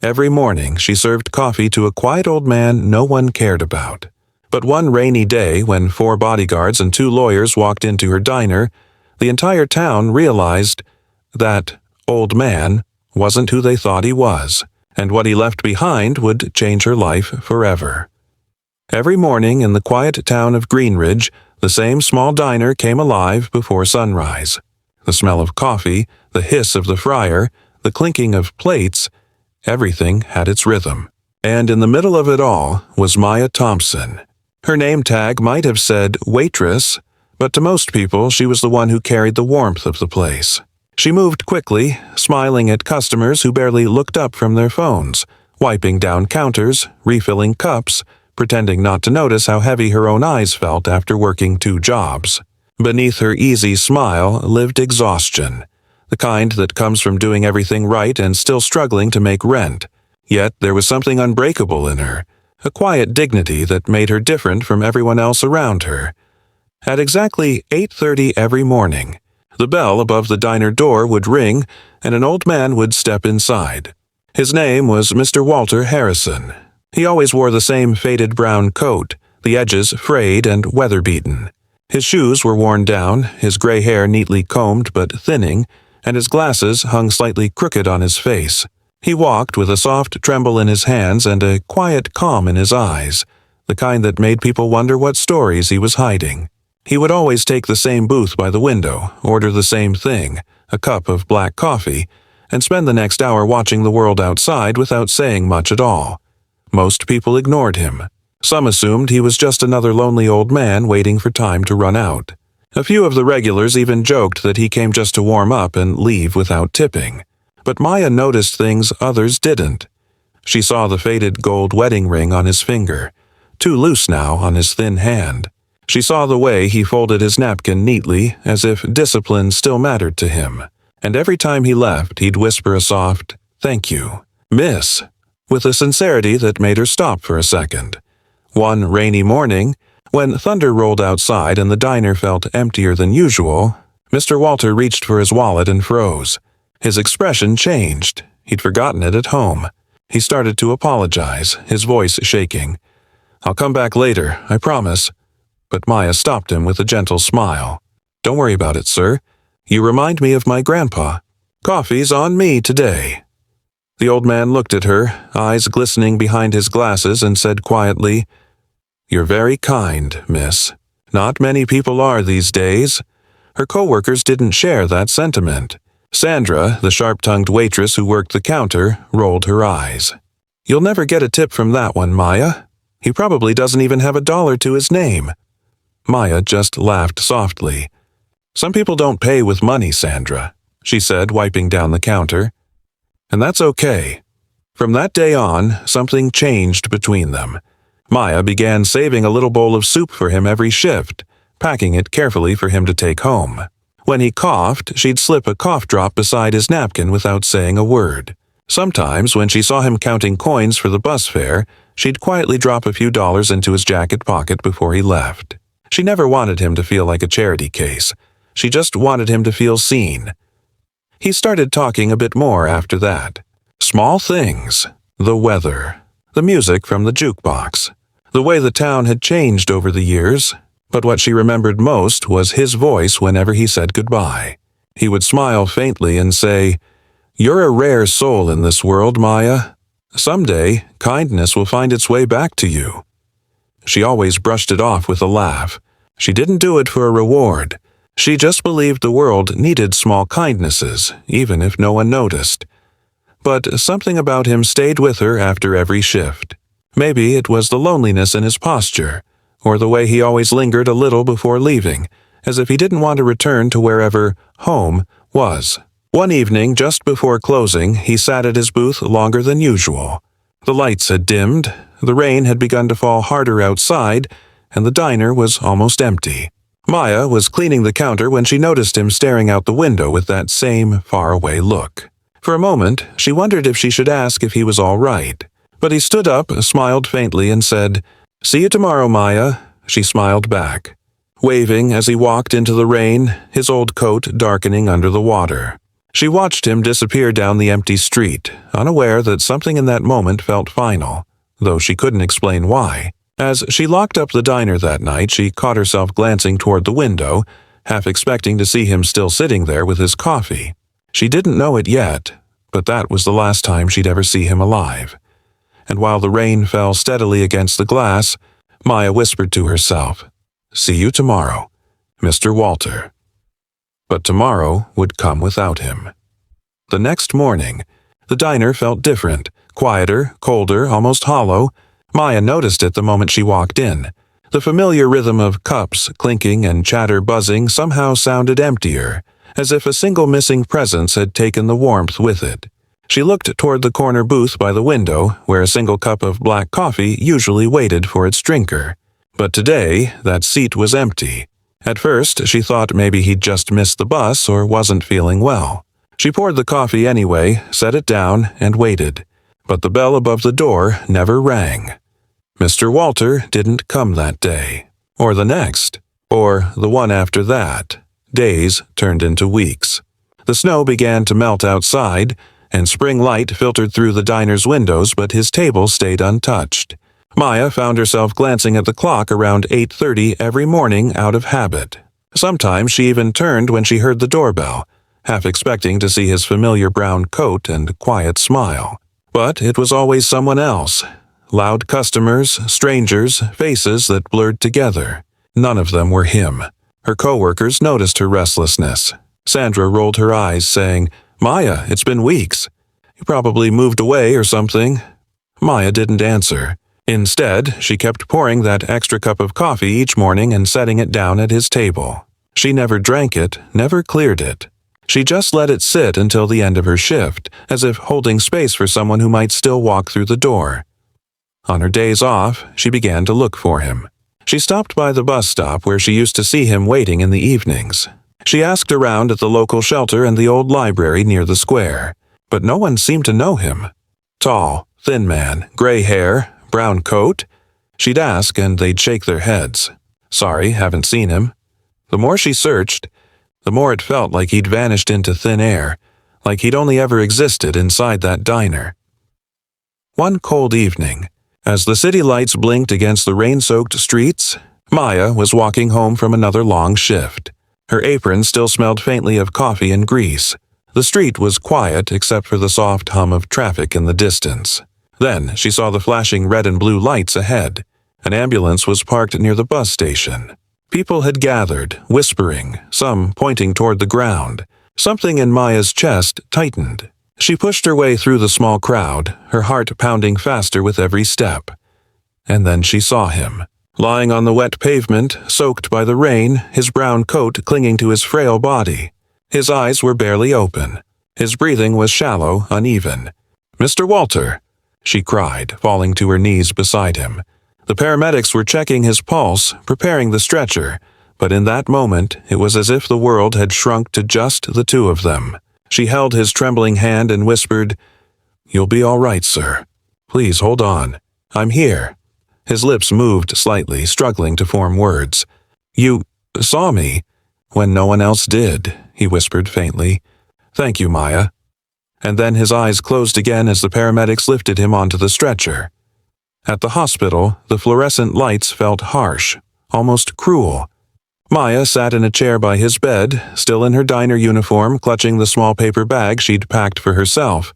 Every morning she served coffee to a quiet old man no one cared about. But one rainy day, when 4 bodyguards and 2 lawyers walked into her diner, the entire town realized that old man wasn't who they thought he was, and what he left behind would change her life forever. Every morning in the quiet town of Greenridge, the same small diner came alive before sunrise. The smell of coffee, the hiss of the fryer, the clinking of plates, everything had its rhythm. And in the middle of it all was Maya Thompson. Her name tag might have said Waitress, but to most people she was the one who carried the warmth of the place. She moved quickly, smiling at customers who barely looked up from their phones, wiping down counters, refilling cups, pretending not to notice how heavy her own eyes felt after working 2 jobs. Beneath her easy smile lived exhaustion, the kind that comes from doing everything right and still struggling to make rent. Yet there was something unbreakable in her, a quiet dignity that made her different from everyone else around her. At exactly 8:30 every morning, the bell above the diner door would ring and an old man would step inside. His name was Mr. Walter Harrison. He always wore the same faded brown coat, the edges frayed and weather-beaten. His shoes were worn down, his gray hair neatly combed but thinning, and his glasses hung slightly crooked on his face. He walked with a soft tremble in his hands and a quiet calm in his eyes, the kind that made people wonder what stories he was hiding. He would always take the same booth by the window, order the same thing, a cup of black coffee, and spend the next hour watching the world outside without saying much at all. Most people ignored him. Some assumed he was just another lonely old man waiting for time to run out. A few of the regulars even joked that he came just to warm up and leave without tipping. But Maya noticed things others didn't. She saw the faded gold wedding ring on his finger, too loose now on his thin hand. She saw the way he folded his napkin neatly, as if discipline still mattered to him. And every time he left, he'd whisper a soft, "Thank you, Miss," with a sincerity that made her stop for a second. One rainy morning, when thunder rolled outside and the diner felt emptier than usual, Mr. Walter reached for his wallet and froze. His expression changed. He'd forgotten it at home. He started to apologize, his voice shaking. "I'll come back later, I promise." But Maya stopped him with a gentle smile. "Don't worry about it, sir. You remind me of my grandpa. Coffee's on me today." The old man looked at her, eyes glistening behind his glasses, and said quietly, "You're very kind, miss. Not many people are these days." Her co-workers didn't share that sentiment. Sandra, the sharp-tongued waitress who worked the counter, rolled her eyes. "You'll never get a tip from that one, Maya. He probably doesn't even have $1 to his name." Maya just laughed softly. "Some people don't pay with money, Sandra," she said, wiping down the counter. "And that's okay." From that day on, something changed between them. Maya began saving a little bowl of soup for him every shift, packing it carefully for him to take home. When he coughed, she'd slip a cough drop beside his napkin without saying a word. Sometimes, when she saw him counting coins for the bus fare, she'd quietly drop a few dollars into his jacket pocket before he left. She never wanted him to feel like a charity case. She just wanted him to feel seen. He started talking a bit more after that. Small things. The weather. The music from the jukebox. The way the town had changed over the years. But what she remembered most was his voice whenever he said goodbye. He would smile faintly and say, "You're a rare soul in this world, Maya. Someday, kindness will find its way back to you." She always brushed it off with a laugh. She didn't do it for a reward. She just believed the world needed small kindnesses, even if no one noticed. But something about him stayed with her after every shift. Maybe it was the loneliness in his posture, or the way he always lingered a little before leaving, as if he didn't want to return to wherever home was. One evening, just before closing, he sat at his booth longer than usual. The lights had dimmed, the rain had begun to fall harder outside, and the diner was almost empty. Maya was cleaning the counter when she noticed him staring out the window with that same faraway look. For a moment, she wondered if she should ask if he was all right. But he stood up, smiled faintly, and said, "See you tomorrow, Maya." She smiled back, waving as he walked into the rain, his old coat darkening under the water. She watched him disappear down the empty street, unaware that something in that moment felt final, though she couldn't explain why. As she locked up the diner that night, she caught herself glancing toward the window, half expecting to see him still sitting there with his coffee. She didn't know it yet, but that was the last time she'd ever see him alive. And while the rain fell steadily against the glass, Maya whispered to herself, "See you tomorrow, Mr. Walter." But tomorrow would come without him. The next morning, the diner felt different, quieter, colder, almost hollow. Maya noticed it the moment she walked in. The familiar rhythm of cups clinking and chatter buzzing somehow sounded emptier, as if a single missing presence had taken the warmth with it. She looked toward the corner booth by the window, where a single cup of black coffee usually waited for its drinker. But today, that seat was empty. At first, she thought maybe he'd just missed the bus or wasn't feeling well. She poured the coffee anyway, set it down, and waited. But the bell above the door never rang. Mr. Walter didn't come that day, or the next, or the one after that. Days turned into weeks. The snow began to melt outside, and spring light filtered through the diner's windows, but his table stayed untouched. Maya found herself glancing at the clock around 8:30 every morning out of habit. Sometimes she even turned when she heard the doorbell, half expecting to see his familiar brown coat and quiet smile. But it was always someone else. Loud customers, strangers, faces that blurred together. None of them were him. Her coworkers noticed her restlessness. Sandra rolled her eyes, saying, "Maya, it's been weeks. You probably moved away or something." Maya didn't answer. Instead, she kept pouring that extra cup of coffee each morning and setting it down at his table. She never drank it, never cleared it. She just let it sit until the end of her shift, as if holding space for someone who might still walk through the door. On her days off, she began to look for him. She stopped by the bus stop where she used to see him waiting in the evenings. She asked around at the local shelter and the old library near the square, but no one seemed to know him. Tall, thin man, gray hair, brown coat. She'd ask and they'd shake their heads. "Sorry, haven't seen him." The more she searched, the more it felt like he'd vanished into thin air, like he'd only ever existed inside that diner. One cold evening, as the city lights blinked against the rain-soaked streets, Maya was walking home from another long shift. Her apron still smelled faintly of coffee and grease. The street was quiet except for the soft hum of traffic in the distance. Then she saw the flashing red and blue lights ahead. An ambulance was parked near the bus station. People had gathered, whispering, some pointing toward the ground. Something in Maya's chest tightened. She pushed her way through the small crowd, her heart pounding faster with every step. And then she saw him. Lying on the wet pavement, soaked by the rain, his brown coat clinging to his frail body. His eyes were barely open. His breathing was shallow, uneven. "Mr. Walter!" she cried, falling to her knees beside him. The paramedics were checking his pulse, preparing the stretcher, but in that moment it was as if the world had shrunk to just the two of them. She held his trembling hand and whispered, "You'll be all right, sir. Please hold on. I'm here." His lips moved slightly, struggling to form words. "You saw me when no one else did," he whispered faintly. "Thank you, Maya." And then his eyes closed again as the paramedics lifted him onto the stretcher. At the hospital, the fluorescent lights felt harsh, almost cruel. Maya sat in a chair by his bed, still in her diner uniform, clutching the small paper bag she'd packed for herself,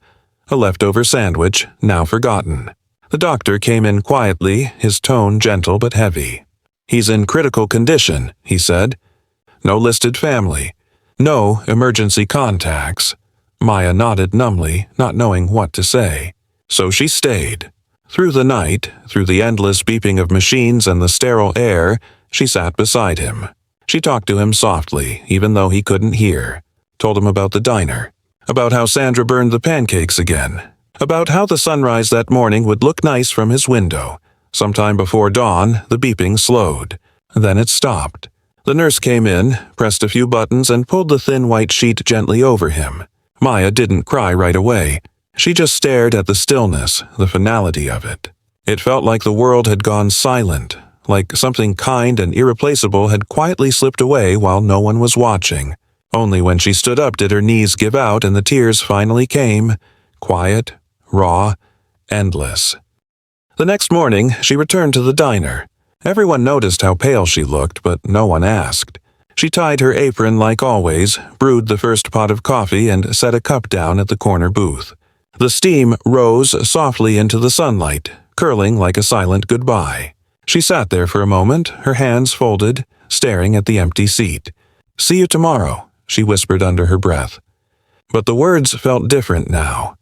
a leftover sandwich, now forgotten. The doctor came in quietly, his tone gentle but heavy. "He's in critical condition," he said. "No listed family. No emergency contacts." Maya nodded numbly, not knowing what to say. So she stayed. Through the night, through the endless beeping of machines and the sterile air, she sat beside him. She talked to him softly, even though he couldn't hear. Told him about the diner. About how Sandra burned the pancakes again. About how the sunrise that morning would look nice from his window. Sometime before dawn, the beeping slowed. Then it stopped. The nurse came in, pressed a few buttons, and pulled the thin white sheet gently over him. Maya didn't cry right away. She just stared at the stillness, the finality of it. It felt like the world had gone silent, like something kind and irreplaceable had quietly slipped away while no one was watching. Only when she stood up did her knees give out and the tears finally came, quiet, raw, endless. The next morning, she returned to the diner. Everyone noticed how pale she looked, but no one asked. She tied her apron like always, brewed the first pot of coffee, and set a cup down at the corner booth. The steam rose softly into the sunlight, curling like a silent goodbye. She sat there for a moment, her hands folded, staring at the empty seat. "See you tomorrow," she whispered under her breath. But the words felt different now.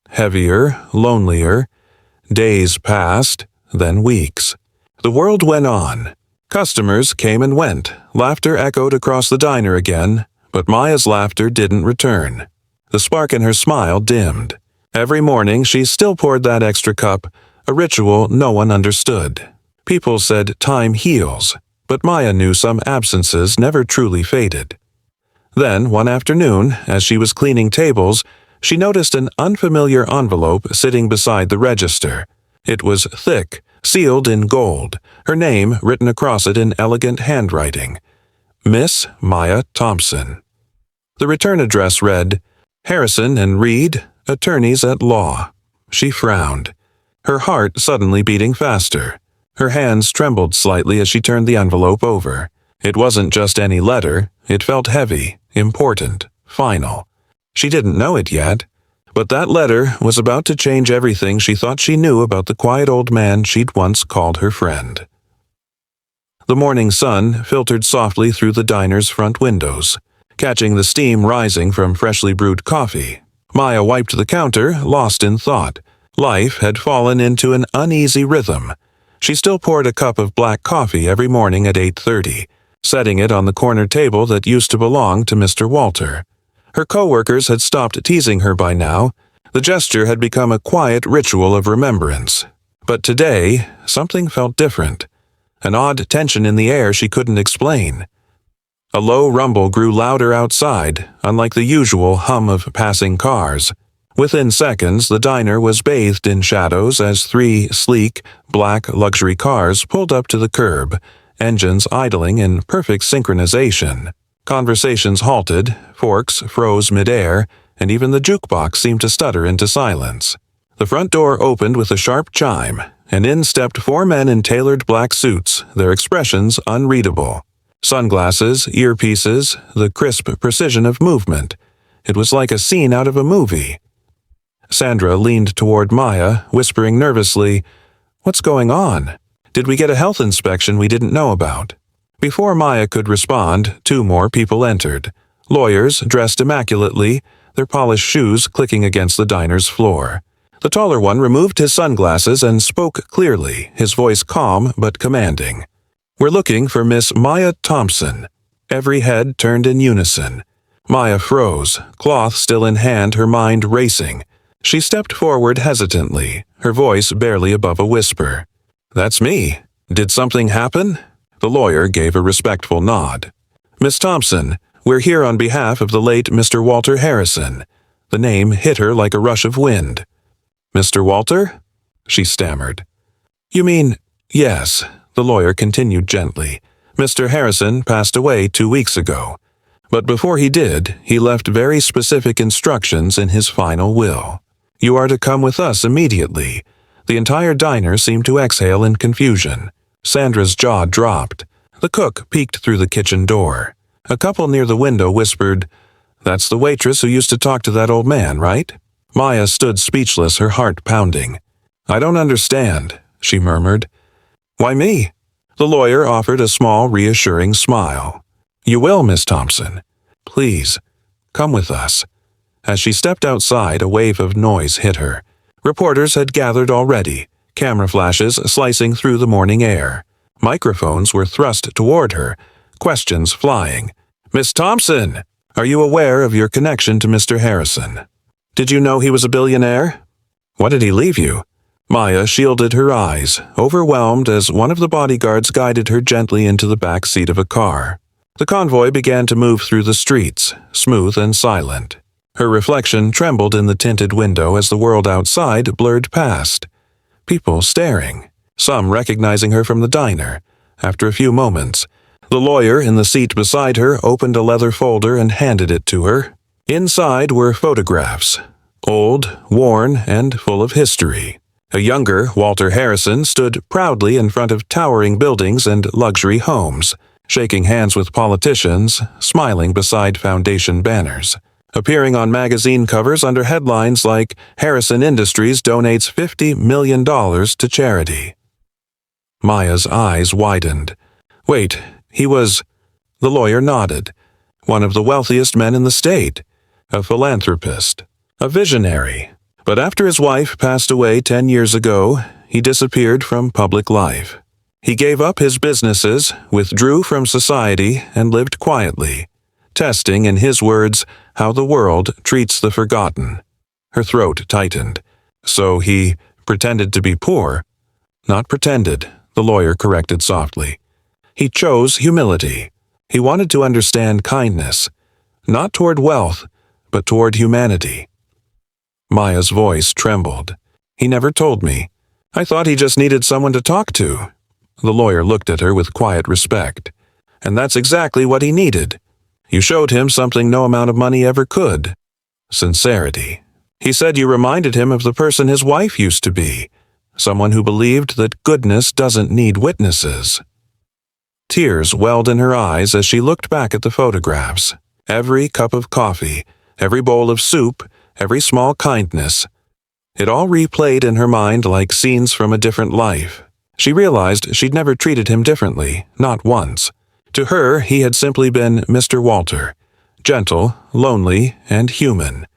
Heavier, lonelier. Days passed, then weeks. The world went on. Customers came and went. Laughter echoed across the diner again, but Maya's laughter didn't return. The spark in her smile dimmed. Every morning she still poured that extra cup, a ritual no one understood. People said time heals, but Maya knew some absences never truly faded. Then, one afternoon, as she was cleaning tables, she noticed an unfamiliar envelope sitting beside the register. It was thick, sealed in gold, her name written across it in elegant handwriting. Miss Maya Thompson. The return address read, Harrison and Reed, attorneys at law. She frowned, her heart suddenly beating faster. Her hands trembled slightly as she turned the envelope over. It wasn't just any letter, it felt heavy, important, final. She didn't know it yet, but that letter was about to change everything she thought she knew about the quiet old man she'd once called her friend. The morning sun filtered softly through the diner's front windows, catching the steam rising from freshly brewed coffee. Maya wiped the counter, lost in thought. Life had fallen into an uneasy rhythm. She still poured a cup of black coffee every morning at 8:30, setting it on the corner table that used to belong to Mr. Walter. Her co-workers had stopped teasing her by now. The gesture had become a quiet ritual of remembrance. But today, something felt different. An odd tension in the air she couldn't explain. A low rumble grew louder outside, unlike the usual hum of passing cars. Within seconds, the diner was bathed in shadows as 3 sleek, black luxury cars pulled up to the curb, engines idling in perfect synchronization. Conversations halted, forks froze midair, and even the jukebox seemed to stutter into silence. The front door opened with a sharp chime, and in stepped 4 men in tailored black suits, their expressions unreadable. Sunglasses, earpieces, the crisp precision of movement. It was like a scene out of a movie. Sandra leaned toward Maya, whispering nervously, "What's going on? Did we get a health inspection we didn't know about?" Before Maya could respond, 2 more people entered. Lawyers, dressed immaculately, their polished shoes clicking against the diner's floor. The taller one removed his sunglasses and spoke clearly, his voice calm but commanding. "We're looking for Miss Maya Thompson." Every head turned in unison. Maya froze, cloth still in hand, her mind racing. She stepped forward hesitantly, her voice barely above a whisper. "That's me. Did something happen?" The lawyer gave a respectful nod. "Miss Thompson, we're here on behalf of the late Mr. Walter Harrison." The name hit her like a rush of wind. "Mr. Walter?" she stammered. "You mean, yes," the lawyer continued gently. "Mr. Harrison passed away 2 weeks ago. But before he did, he left very specific instructions in his final will. You are to come with us immediately." The entire diner seemed to exhale in confusion. Sandra's jaw dropped. The cook peeked through the kitchen door. A couple near the window whispered, "That's the waitress who used to talk to that old man, right?" Maya stood speechless, her heart pounding. "I don't understand," she murmured. "Why me?" The lawyer offered a small, reassuring smile. "You will, Miss Thompson. Please, come with us." As she stepped outside, a wave of noise hit her. Reporters had gathered already, camera flashes slicing through the morning air. Microphones were thrust toward her, questions flying. "Miss Thompson, are you aware of your connection to Mr. Harrison? Did you know he was a billionaire? What did he leave you?" Maya shielded her eyes, overwhelmed as one of the bodyguards guided her gently into the back seat of a car. The convoy began to move through the streets, smooth and silent. Her reflection trembled in the tinted window as the world outside blurred past. People staring, some recognizing her from the diner. After a few moments, The lawyer in the seat beside her opened a leather folder and handed it to her. Inside were photographs, old, worn, and full of history. A younger Walter Harrison stood proudly in front of towering buildings and luxury homes, shaking hands with politicians, smiling beside foundation banners, appearing on magazine covers under headlines like "Harrison Industries donates $50 million to charity." Maya's eyes widened. Wait, he was... The lawyer nodded. One of the wealthiest men in the state. A philanthropist. A visionary. But after his wife passed away 10 years ago, he disappeared from public life. He gave up his businesses, withdrew from society, and lived quietly, testing, in his words, how the world treats the forgotten. Her throat tightened. So he pretended to be poor. Not pretended, the lawyer corrected softly. He chose humility. He wanted to understand kindness, not toward wealth, but toward humanity. Maya's voice trembled. He never told me. I thought he just needed someone to talk to. The lawyer looked at her with quiet respect. And that's exactly what he needed. You showed him something no amount of money ever could. Sincerity. He said you reminded him of the person his wife used to be, someone who believed that goodness doesn't need witnesses. Tears welled in her eyes as she looked back at the photographs. Every cup of coffee, every bowl of soup, every small kindness. It all replayed in her mind like scenes from a different life. She realized she'd never treated him differently, not once. To her, he had simply been Mr. Walter, gentle, lonely, and human.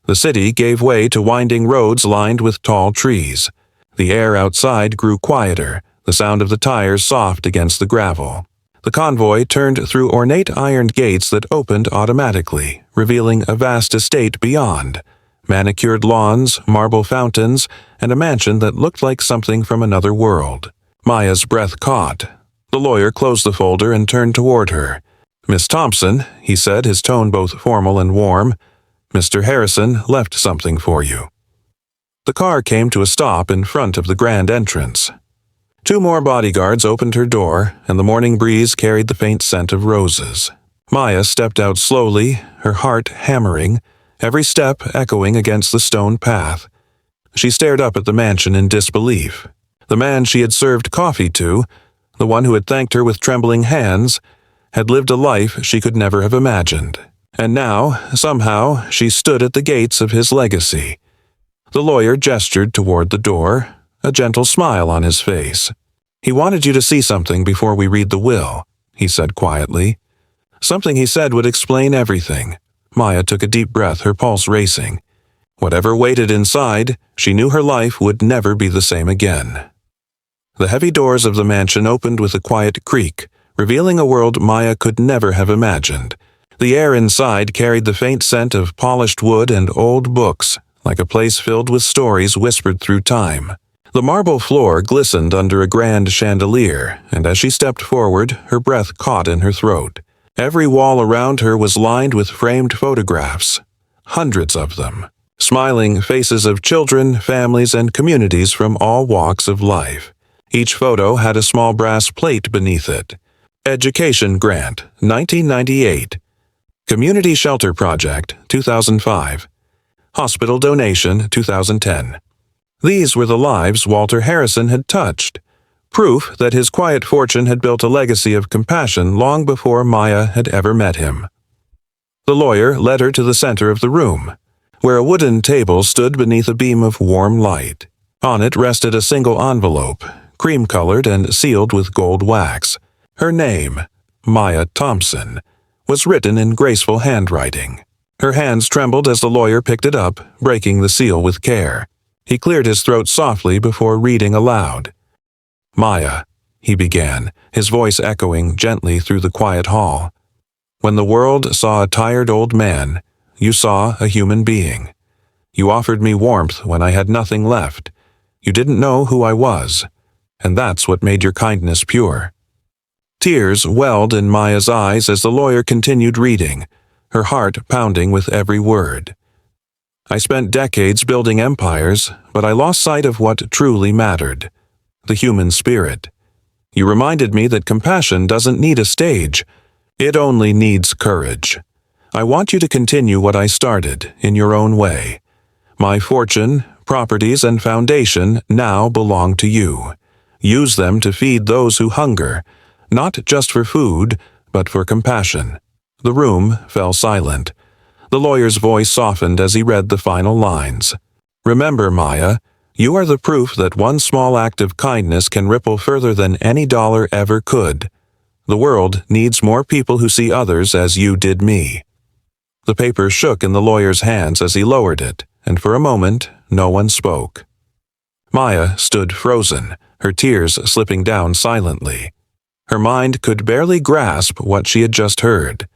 The city gave way to winding roads lined with tall trees. The air outside grew quieter, the sound of the tires soft against the gravel. The convoy turned through ornate ironed gates that opened automatically, revealing a vast estate beyond. Manicured lawns, marble fountains, and a mansion that looked like something from another world. Maya's breath caught. The lawyer closed the folder and turned toward her. "Miss Thompson," he said, his tone both formal and warm, "Mr. Harrison left something for you." The car came to a stop in front of the grand entrance. 2 more bodyguards opened her door, and the morning breeze carried the faint scent of roses. Maya stepped out slowly, her heart hammering, every step echoing against the stone path. She stared up at the mansion in disbelief. The man she had served coffee to, the one who had thanked her with trembling hands, had lived a life she could never have imagined. And now, somehow, she stood at the gates of his legacy. The lawyer gestured toward the door, a gentle smile on his face. "He wanted you to see something before we read the will," he said quietly. Something he said would explain everything. Maya took a deep breath, her pulse racing. Whatever waited inside, she knew her life would never be the same again. The heavy doors of the mansion opened with a quiet creak, revealing a world Maya could never have imagined. The air inside carried the faint scent of polished wood and old books, like a place filled with stories whispered through time. The marble floor glistened under a grand chandelier, and as she stepped forward, her breath caught in her throat. Every wall around her was lined with framed photographs, hundreds of them, smiling faces of children, families, and communities from all walks of life. Each photo had a small brass plate beneath it. Education Grant, 1998. Community Shelter Project, 2005. Hospital Donation, 2010. These were the lives Walter Harrison had touched, proof that his quiet fortune had built a legacy of compassion long before Maya had ever met him. The lawyer led her to the center of the room, where a wooden table stood beneath a beam of warm light. On it rested a single envelope, cream-colored and sealed with gold wax. Her name, Maya Thompson, was written in graceful handwriting. Her hands trembled as the lawyer picked it up, breaking the seal with care. He cleared his throat softly before reading aloud. "Maya," he began, his voice echoing gently through the quiet hall. "When the world saw a tired old man, you saw a human being. You offered me warmth when I had nothing left. You didn't know who I was, and that's what made your kindness pure." Tears welled in Maya's eyes as the lawyer continued reading, her heart pounding with every word. "I spent decades building empires, but I lost sight of what truly mattered, the human spirit. You reminded me that compassion doesn't need a stage. It only needs courage. I want you to continue what I started, in your own way. My fortune, properties, and foundation now belong to you. Use them to feed those who hunger, not just for food, but for compassion." The room fell silent. The lawyer's voice softened as he read the final lines. "Remember, Maya, you are the proof that one small act of kindness can ripple further than any dollar ever could. The world needs more people who see others as you did me." The paper shook in the lawyer's hands as he lowered it, and for a moment, no one spoke. Maya stood frozen, her tears slipping down silently. Her mind could barely grasp what she had just heard.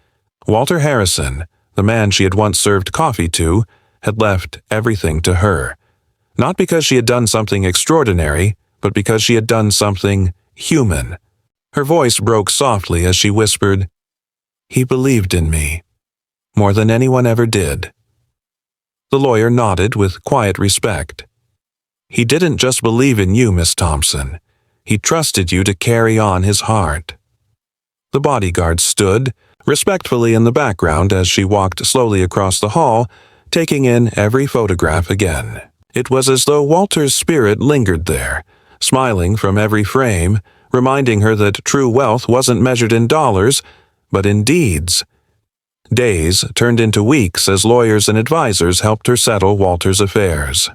Walter Harrison, the man she had once served coffee to, had left everything to her. Not because she had done something extraordinary, but because she had done something human. Her voice broke softly as she whispered, "He believed in me, more than anyone ever did." The lawyer nodded with quiet respect. "He didn't just believe in you, Miss Thompson. He trusted you to carry on his heart." The bodyguard stood respectfully in the background as she walked slowly across the hall, taking in every photograph again. It was as though Walter's spirit lingered there, smiling from every frame, reminding her that true wealth wasn't measured in dollars, but in deeds. Days turned into weeks as lawyers and advisors helped her settle Walter's affairs.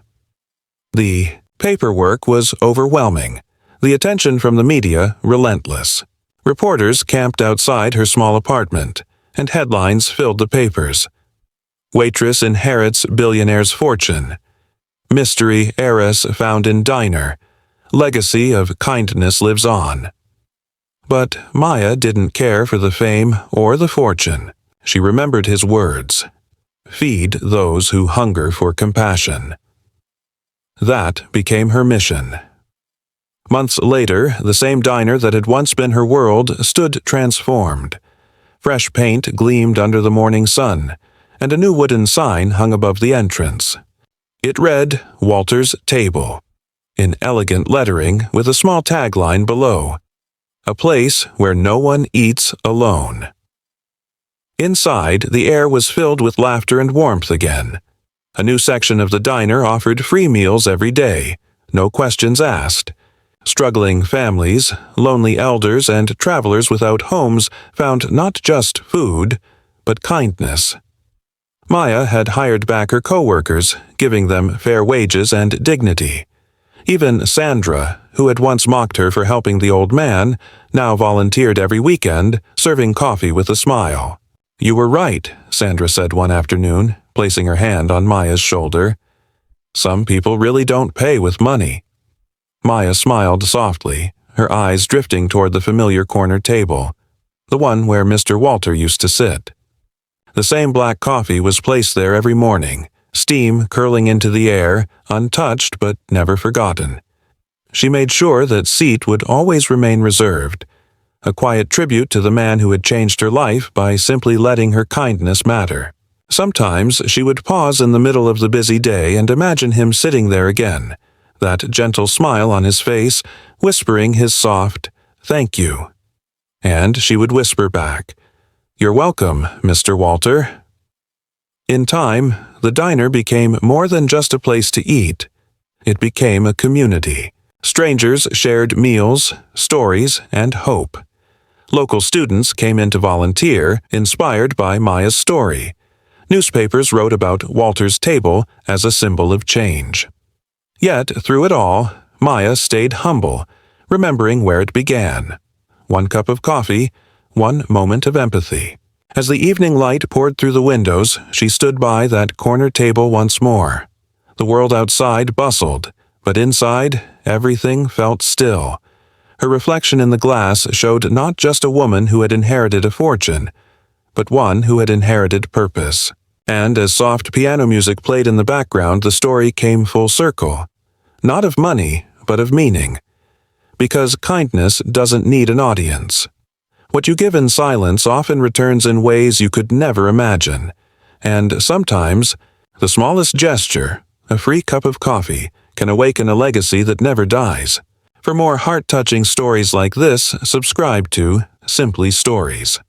The paperwork was overwhelming, the attention from the media relentless. Reporters camped outside her small apartment, and headlines filled the papers. "Waitress inherits billionaire's fortune." "Mystery heiress found in diner." "Legacy of kindness lives on." But Maya didn't care for the fame or the fortune. She remembered his words, "Feed those who hunger for compassion." That became her mission. Months later, the same diner that had once been her world stood transformed. Fresh paint gleamed under the morning sun, and a new wooden sign hung above the entrance. It read, "Walter's Table," in elegant lettering with a small tagline below, "A place where no one eats alone." Inside, the air was filled with laughter and warmth again. A new section of the diner offered free meals every day, no questions asked. Struggling families, lonely elders, and travelers without homes found not just food, but kindness. Maya had hired back her co-workers, giving them fair wages and dignity. Even Sandra, who had once mocked her for helping the old man, now volunteered every weekend, serving coffee with a smile. "You were right," Sandra said one afternoon, placing her hand on Maya's shoulder. "Some people really don't pay with money." Maya smiled softly, her eyes drifting toward the familiar corner table, the one where Mr. Walter used to sit. The same black coffee was placed there every morning, steam curling into the air, untouched but never forgotten. She made sure that seat would always remain reserved, a quiet tribute to the man who had changed her life by simply letting her kindness matter. Sometimes she would pause in the middle of the busy day and imagine him sitting there again, that gentle smile on his face, whispering his soft, "Thank you." And she would whisper back, "You're welcome, Mr. Walter." In time, the diner became more than just a place to eat. It became a community. Strangers shared meals, stories, and hope. Local students came in to volunteer, inspired by Maya's story. Newspapers wrote about Walter's Table as a symbol of change. Yet, through it all, Maya stayed humble, remembering where it began. One cup of coffee, one moment of empathy. As the evening light poured through the windows, she stood by that corner table once more. The world outside bustled, but inside, everything felt still. Her reflection in the glass showed not just a woman who had inherited a fortune, but one who had inherited purpose. And as soft piano music played in the background, the story came full circle. Not of money, but of meaning. Because kindness doesn't need an audience. What you give in silence often returns in ways you could never imagine. And sometimes, the smallest gesture, a free cup of coffee, can awaken a legacy that never dies. For more heart-touching stories like this, subscribe to Simply Stories.